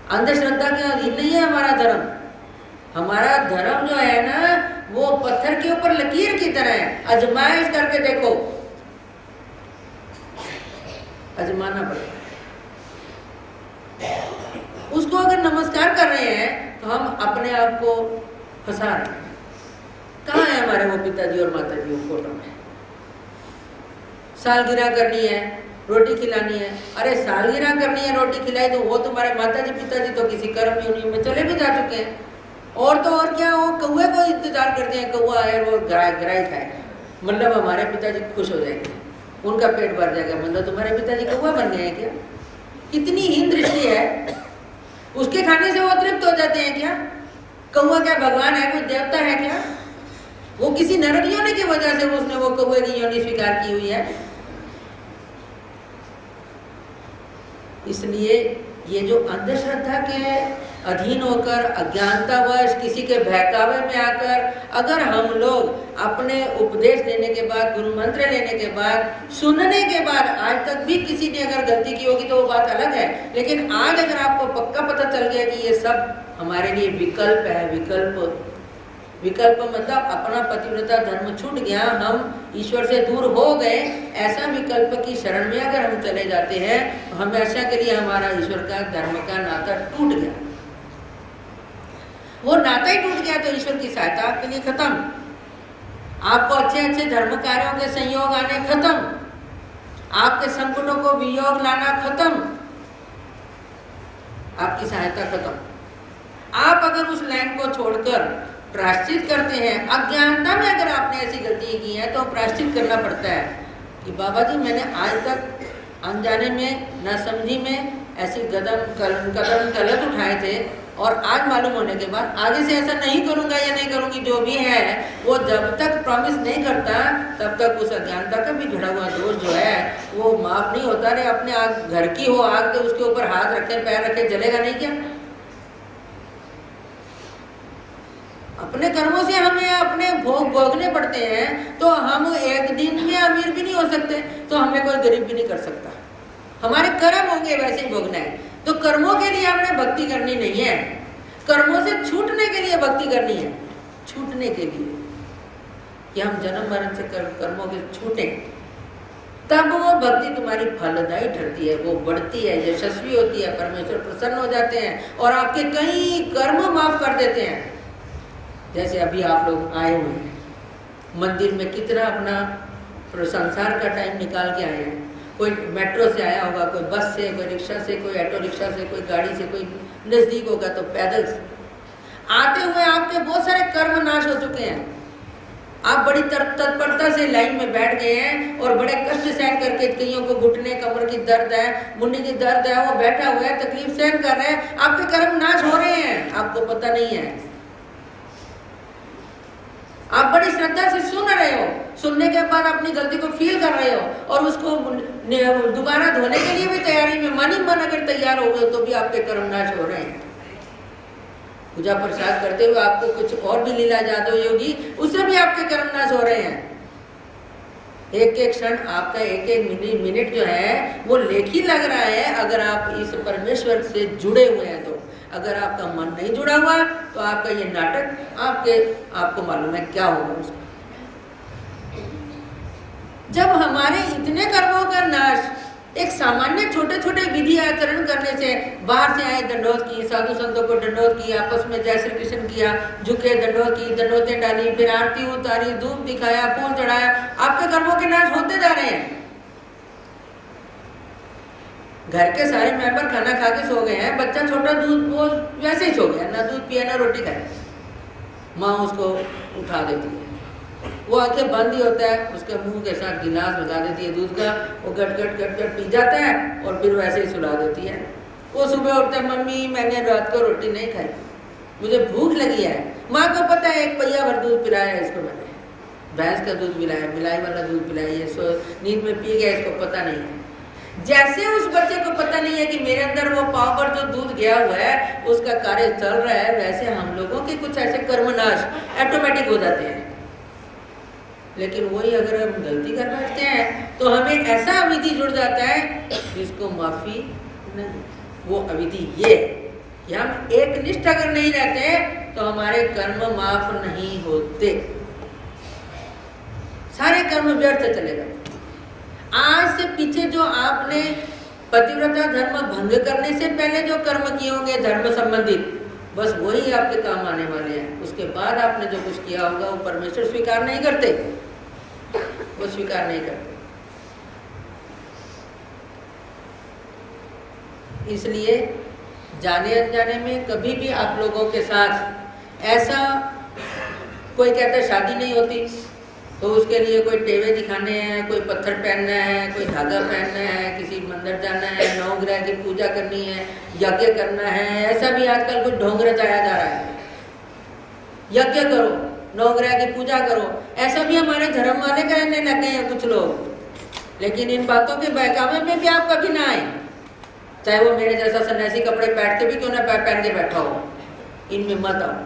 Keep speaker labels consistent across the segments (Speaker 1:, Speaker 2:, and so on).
Speaker 1: अंधश्रद्धा के अधीन नहीं है हमारा धर्म। हमारा धर्म जो है ना वो पत्थर के ऊपर लकीर की तरह है, आजमाइश करके देखो, आजमाना पड़ता है। उसको अगर नमस्कार कर रहे हैं तो हम अपने आप को फंसा रहे हैं। कहाँ है हमारे वो पिताजी और माताजी वो फोटो में? सालगिरह करनी है, रोटी खिलानी है। अरे सालगिरह करनी है, रोटी खिलाई तो वो तुम्हारे माताजी पिताजी तो किसी कर्म यूनियन में चले भी जा चुके हैं। और तो और क्या, वो कौए को इंतजार करते हैं, कौआ है वो ग्राई खाए, मतलब हमारे पिताजी खुश हो जाएंगे, उनका पेट भर जाएगा, मतलब तुम्हारे पिताजी कौआ बन गए हैं क्या? कितनी हीन दृष्टि है। उसके खाने से वो तृप्त हो जाते हैं क्या? कौआ क्या भगवान है, कोई देवता है क्या? वो किसी नरक योनि की वजह से उसने वो कौए की योनि स्वीकार की हुई है। इसलिए ये जो अंधश्रद्धा के अधीन होकर अज्ञानतावश किसी के बहकावे में आकर अगर हम लोग अपने उपदेश लेने के बाद, गुरु मंत्र लेने के बाद, सुनने के बाद आज तक भी किसी ने अगर गलती की होगी तो वो बात अलग है, लेकिन आज अगर आपको पक्का पता चल गया कि ये सब हमारे लिए विकल्प है, विकल्प मतलब अपना पतिव्रता धर्म छूट गया, हम ईश्वर से दूर हो गए, ऐसा विकल्प की शरण में अगर हम चले जाते हैं तो हमेशा के लिए हमारा ईश्वर का धर्म का नाता टूट गया। वो नाता ही टूट गया तो ईश्वर की सहायता आपके लिए खत्म, आपको अच्छे अच्छे धर्म कार्यों के संयोग आने खत्म, आपके संकटों को वियोग लाना खत्म, आपकी सहायता खत्म। आप अगर उस लाइन को छोड़कर प्रायश्चित करते हैं, अज्ञानता में अगर आपने ऐसी गलती की है तो प्रायश्चित करना पड़ता है कि बाबा जी मैंने आज तक अनजाने में, नासमझी में ऐसी कदम गलत उठाए थे और आज मालूम होने के बाद आगे से ऐसा नहीं करूंगा या नहीं करूंगी, जो भी है वो जब तक प्रॉमिस नहीं करता तब तक उस अज्ञानता का बिगड़ा हुआ दोष जो है वो माफ नहीं होता। रे अपने आग घर की हो आग तो उसके ऊपर हाथ रखे पैर रखे जलेगा नहीं क्या? अपने कर्मों से हमें अपने भोग भोगने पड़ते हैं तो हम एक दिन में अमीर भी नहीं हो सकते, तो हमें कोई गरीब भी नहीं कर सकता। हमारे कर्म होंगे वैसे ही भोगना है। तो कर्मों के लिए हमने भक्ति करनी नहीं है, कर्मों से छूटने के लिए भक्ति करनी है। छूटने के लिए कि हम जन्म मरण से कर्मों के छूटे, तब वो भक्ति तुम्हारी फलदायी ठहरती है, वो बढ़ती है, यशस्वी होती है, परमेश्वर प्रसन्न हो जाते हैं और आपके कई कर्म माफ कर देते हैं। जैसे अभी आप लोग आए हुए हैं मंदिर में, कितना अपना संसार का टाइम निकाल के आए हैं। कोई मेट्रो से आया होगा, कोई बस से, कोई रिक्शा से, कोई ऑटो रिक्शा से, कोई गाड़ी से, कोई नज़दीक होगा तो पैदल से। आते हुए आपके बहुत सारे कर्म नाश हो चुके हैं। आप बड़ी तत्परता से लाइन में बैठ गए हैं और बड़े कष्ट सहन करके, कईयों को घुटने कमर की दर्द है, मुंडी की दर्द है, वो बैठा हुआ है, तकलीफ सहन कर रहे हैं, आपके कर्म नाश हो रहे हैं, आपको पता नहीं है। आप बड़ी श्रद्धा से सुन रहे हो, सुनने के बाद अपनी गलती को फील कर रहे हो और उसको दोबारा धोने के लिए भी तैयारी में मन ही मन अगर तैयार हो गए तो भी आपके कर्म नाश हो रहे हैं। पूजा प्रसाद करते हुए आपको कुछ और भी लीला याद होगी, उससे भी आपके कर्म नाश हो रहे हैं। एक एक क्षण आपका, एक एक मिनट जो है वो लेखी लग रहा है अगर आप इस परमेश्वर से जुड़े हुए हैं तो। अगर आपका मन नहीं जुड़ा हुआ तो आपका ये नाटक आपको मालूम है क्या होगा उसका। जब हमारे इतने कर्मों का नाश एक सामान्य छोटे छोटे विधि आचरण करने से, बाहर से आए दंडोत की, साधु संतों को दंडोत की, आपस में जय श्री कृष्ण किया, झुके दंडोत की, दंडोतें डाली, फिर आरती उतारी, धूप दिखाया, फूल चढ़ाया, आपके कर्मों के नाश होते जा रहे हैं। घर के सारे मेंबर खाना खा के सो गए हैं, बच्चा छोटा दूध वो वैसे ही सो गया, ना दूध पिया ना रोटी खाए, माँ उसको उठा देती है, वो आंखें बंद ही होता है, उसके मुंह के साथ गिलास लगा देती है दूध का, वो गट गट गट गट पी जाता है और फिर वैसे ही सुला देती है। वो सुबह उठता है, मम्मी मैंने रात को रोटी नहीं खाई, मुझे भूख लगी है। माँ को पता है एक पहिया भर दूध पिलाया है इसको, मैंने भैंस का दूध पिलाया, मिलाई वाला दूध पिलाया, ये नींद में पी गया, इसको पता नहीं है। जैसे उस बच्चे को पता नहीं है कि मेरे अंदर वो पाव पर जो दूध गया हुआ है उसका कार्य चल रहा है, वैसे हम लोगों के कुछ ऐसे कर्मनाश ऑटोमेटिक हो जाते हैं। लेकिन वही अगर हम गलती कर बैठते हैं तो हमें ऐसा अविधि जुड़ जाता है जिसको माफी नहीं। वो अविधि ये कि हम एक निष्ठ अगर नहीं रहते तो हमारे कर्म माफ नहीं होते, सारे कर्म व्यर्थ चले जाते। आज से पीछे जो आपने पतिव्रता धर्म भंग करने से पहले जो कर्म किए होंगे धर्म संबंधित, बस वही आपके काम आने वाले हैं। उसके बाद आपने जो कुछ किया होगा वो परमेश्वर स्वीकार नहीं करते, वो स्वीकार नहीं करते। इसलिए जाने अनजाने में कभी भी आप लोगों के साथ ऐसा, कोई कहता है शादी नहीं होती तो उसके लिए कोई टेवे दिखाने हैं, कोई पत्थर पहनना है, कोई धागा पहनना है, किसी मंदिर जाना है, नवग्रह की पूजा करनी है, यज्ञ करना है, ऐसा भी आजकल कुछ ढोंग रचाया जा रहा है। यज्ञ करो, नवग्रह की पूजा करो, ऐसा भी हमारे धर्म वाले कहने लगे हैं कुछ लोग। लेकिन इन बातों के बहकावे में भी आप कभी ना आए, चाहे वो मेरे जैसा सन्यासी कपड़े पहन के भी क्यों ना पहन के बैठा हो, इनमें मत आओ।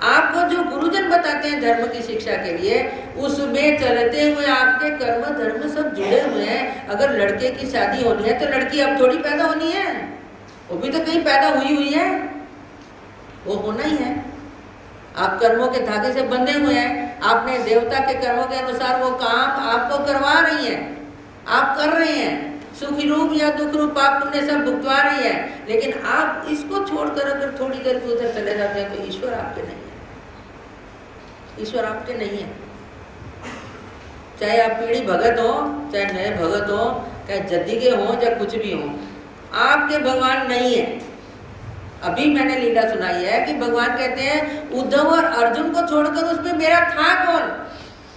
Speaker 1: आपको जो गुरुजन बताते हैं धर्म की शिक्षा के लिए, उसमें चलते हुए आपके कर्म धर्म सब जुड़े हुए हैं। अगर लड़के की शादी होनी है तो लड़की अब थोड़ी पैदा होनी है, वो भी तो कहीं पैदा हुई है, वो होना ही है। आप कर्मों के धागे से बंधे हुए हैं, आपने देवता के कर्मों के अनुसार वो काम आपको करवा रही है, आप कर रहे हैं, सुखी रूप या दुख रूप पाप पुण्य सब भुगतवा रही है। लेकिन आप इसको छोड़कर अगर थोड़ी देर को उधर चले जाते हैं तो ईश्वर आपके नहीं है, ईश्वर आपके नहीं है। चाहे आप पीढ़ी भगत हो, चाहे नए भगत हो, चाहे जद्दी के हो, चाहे कुछ भी हो, आपके भगवान नहीं है। अभी मैंने लीला सुनाई है कि भगवान कहते हैं उद्धव और अर्जुन को छोड़कर उसमें मेरा था कौन।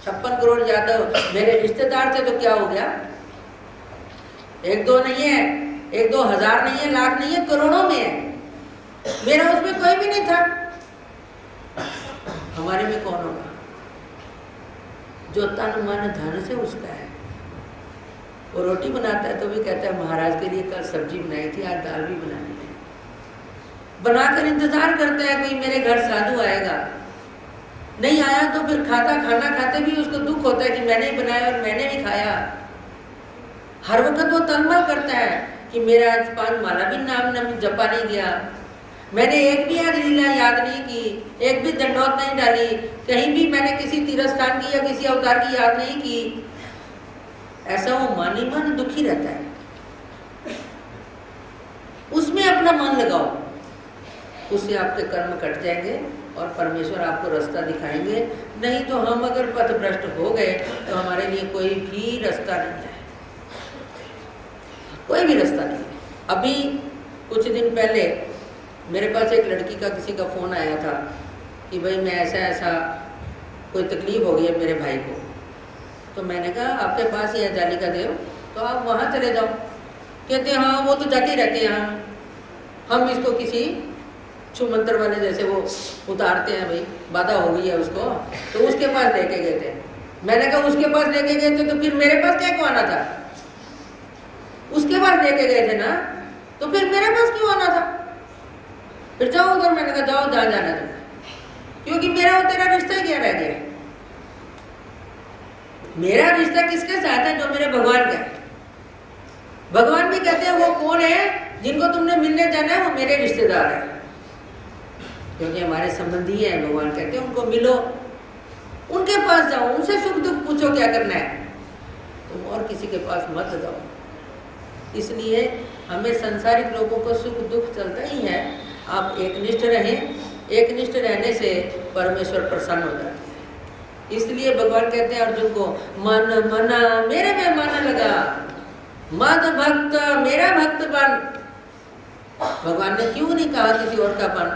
Speaker 1: 56 करोड़ यादव मेरे रिश्तेदार थे तो क्या हो गया, एक दो नहीं है, एक दो हजार नहीं है, लाख नहीं है, करोड़ों में है। मेरा उसमें कोई भी नहीं था, हमारे में कौन होगा? जो तन मन धन से उसका है। वो रोटी बनाता है तो भी कहता है महाराज के लिए कल सब्जी बनाई थी, आज दाल भी बनानी है। बनाकर इंतजार करता है कोई मेरे घर साधु आएगा, नहीं आया तो फिर खाना खाते भी उसको दुख होता है कि मैंने बनाया और मैंने भी खाया। हर वक्त वो तलमल करता है कि मेरा आज 5 माला भी नाम जपा नहीं गया, मैंने एक भी लीला याद नहीं की, एक भी दंडौत नहीं डाली, कहीं भी मैंने किसी तीर्थ स्थान की या किसी अवतार की याद नहीं की। ऐसा वो मन ही मन दुखी रहता है। उसमें अपना मन लगाओ, उससे आपके कर्म कट जाएंगे और परमेश्वर आपको रास्ता दिखाएंगे। नहीं तो हम अगर पथभ्रष्ट हो गए तो हमारे लिए कोई भी रास्ता नहीं है, कोई भी रास्ता नहीं है। अभी कुछ दिन पहले मेरे पास एक लड़की का किसी का फ़ोन आया था कि भाई मैं ऐसा कोई तकलीफ़ हो गई है मेरे भाई को। तो मैंने कहा आपके पास ही है जालिका देव, तो आप वहाँ चले जाओ। कहते हैं हाँ वो तो जाते ही रहते हैं, हम इसको किसी छुमंतर वाले जैसे वो उतारते हैं, भाई बाधा हो गई है उसको, तो उसके पास लेके गए थे। मैंने कहा उसके पास लेके गए थे तो फिर मेरे पास क्या क्यों आना था? उसके पास लेके गए थे ना, तो फिर मेरे पास क्यों आना था? फिर जाओ उधर। मैंने कहा जाओ जहाँ जाना तुम्हें, क्योंकि मेरा और तेरा रिश्ता क्या रह गया? मेरा रिश्ता किसके साथ है? जो मेरे भगवान का है। भगवान भी कहते हैं वो कौन है जिनको तुमने मिलने जाना है, वो मेरे रिश्तेदार है, क्योंकि हमारे संबंधी है। भगवान कहते हैं उनको मिलो, उनके पास जाओ, उनसे सुख दुख पूछो क्या करना है, तुम और किसी के पास मत जाओ। इसलिए हमें संसारिक लोगों को सुख दुख चलता ही है। आप एकनिष्ठ रहें, एकनिष्ठ रहने से परमेश्वर प्रसन्न हो जाते हैं। इसलिए भगवान कहते हैं अर्जुन को मन मना मेरे में मन लगा, मद भक्त मेरा भक्त बन। भगवान ने क्यों नहीं कहा किसी और का बन?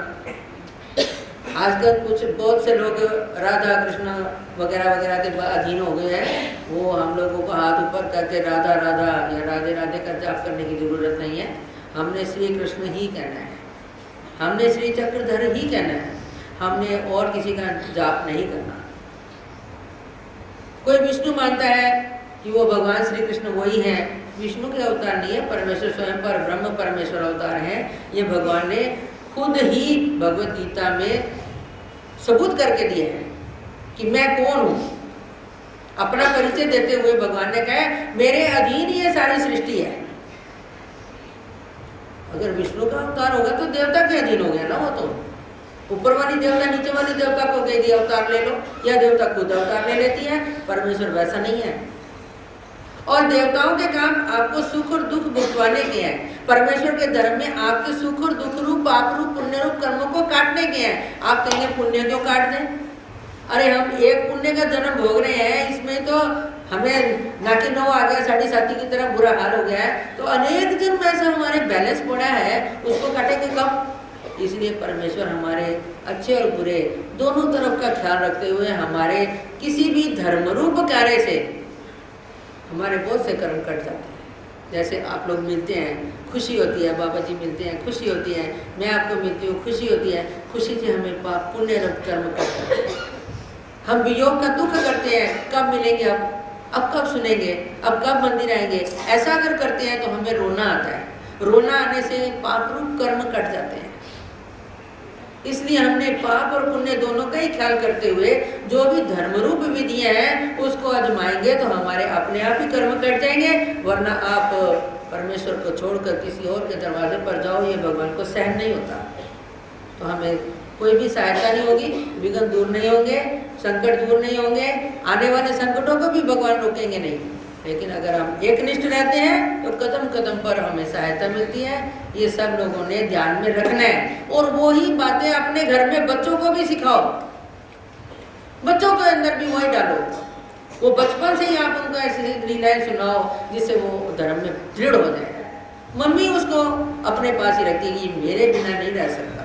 Speaker 1: आजकल कुछ बहुत से लोग राधा कृष्ण वगैरह वगैरह के अधीन हो गए हैं। वो हम लोगों को हाथ ऊपर करके राधा राधा या राधे राधे का जाप करने की जरूरत नहीं है। हमने श्री कृष्ण ही कहना है, हमने श्री चक्रधर ही कहना है, हमने और किसी का जाप नहीं करना। कोई विष्णु मानता है कि वो भगवान श्री कृष्ण वही हैं, विष्णु के अवतार नहीं है, परमेश्वर स्वयं पर ब्रह्म परमेश्वर अवतार हैं। ये भगवान ने खुद ही भगवत गीता में सबूत करके दिए हैं कि मैं कौन हूँ। अपना परिचय देते हुए भगवान ने कहा मेरे अधीन ये सारी सृष्टि है। अगर विष्णु का अवतार होगा तो देवता के अधीन हो गया ना वो तो। ऊपर वाली देवता नीचे वाली देवता को कह दिया अवतार ले लो, या देवता खुद अवतार ले लेती है। परमेश्वर वैसा नहीं है। और देवताओं के काम आपको सुख और दुख भुगतवाने के हैं। परमेश्वर के धर्म में आपके सुख और दुख रूप, पाप रूप, पुण्य रूप कर्मों को काटने के हैं। आप कहेंगे पुण्य क्यों काट दें? अरे हम एक पुण्य का जन्म भोग रहे हैं, इसमें तो हमें ना कि 9 आ गया, 7.5 की तरह बुरा हाल हो गया है, तो अनेक जन्म ऐसा हमारे बैलेंस पड़ा है, उसको काटेंगे कब? इसलिए परमेश्वर हमारे अच्छे और बुरे दोनों तरफ का ख्याल रखते हुए हमारे किसी भी धर्मरूप कार्य से हमारे बहुत से कर्म कट जाते हैं। जैसे आप लोग मिलते हैं, खुशी होती है, बाबा जी मिलते हैं, खुशी होती है, मैं आपको मिलती हूँ, खुशी होती है। खुशी से हमें पाप पुण्य रक्त कर्म कट जाते हैं। हम वियोग का दुख करते हैं, कब मिलेंगे, अब कब सुनेंगे, अब कब मंदिर आएंगे, ऐसा अगर करते हैं तो हमें रोना आता है। रोना आने से पाप रूप कर्म कट जाते हैं। इसलिए हमने पाप और पुण्य दोनों का ही ख्याल करते हुए जो भी धर्मरूप विधियां हैं उसको आजमाएंगे तो हमारे अपने आप ही कर्म कट जाएंगे। वरना आप परमेश्वर को छोड़कर किसी और के दरवाजे पर जाओ, ये भगवान को सहन नहीं होता। तो हमें कोई भी सहायता नहीं होगी, विघ्न दूर नहीं होंगे, संकट दूर नहीं होंगे, आने वाले संकटों को भी भगवान रोकेंगे नहीं। लेकिन अगर हम एकनिष्ठ रहते हैं तो कदम कदम पर हमें सहायता मिलती है। ये सब लोगों ने ध्यान में रखना है। और वो ही बातें अपने घर में बच्चों को भी सिखाओ, बच्चों के अंदर भी वही डालो। वो बचपन से ही आप उनको ऐसी लीलाएं सुनाओ जिससे वो धर्म में दृढ़ हो जाए। मम्मी उसको अपने पास ही रखती है कि मेरे बिना नहीं रह सकता।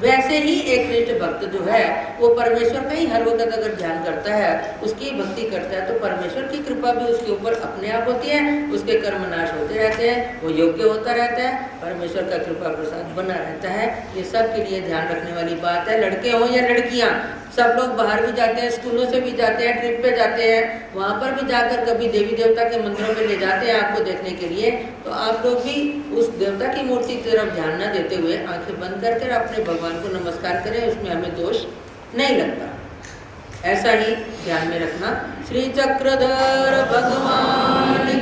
Speaker 1: वैसे ही एक निष्ठ भक्त जो है वो परमेश्वर का ही हर वक्त अगर ध्यान करता है, उसकी भक्ति करता है, तो परमेश्वर की कृपा भी उसके ऊपर अपने आप होती है। उसके कर्म नाश होते रहते हैं, वो योग्य होता रहता है, परमेश्वर का कृपा प्रसाद बना रहता है। ये सब के लिए ध्यान रखने वाली बात है। लड़के हों या लड़कियां, सब लोग बाहर भी जाते हैं, स्कूलों से भी जाते हैं, ट्रिप पे जाते हैं, वहाँ पर भी जाकर कभी देवी देवता के मंदिरों में ले जाते हैं आपको देखने के लिए। तो आप लोग भी उस देवता की मूर्ति की तरफ ध्यान न देते हुए आंखें बंद करके अपने भगवान को नमस्कार करें, उसमें हमें दोष नहीं लगता। ऐसा ही ध्यान में रखना। श्री चक्रधर भगवान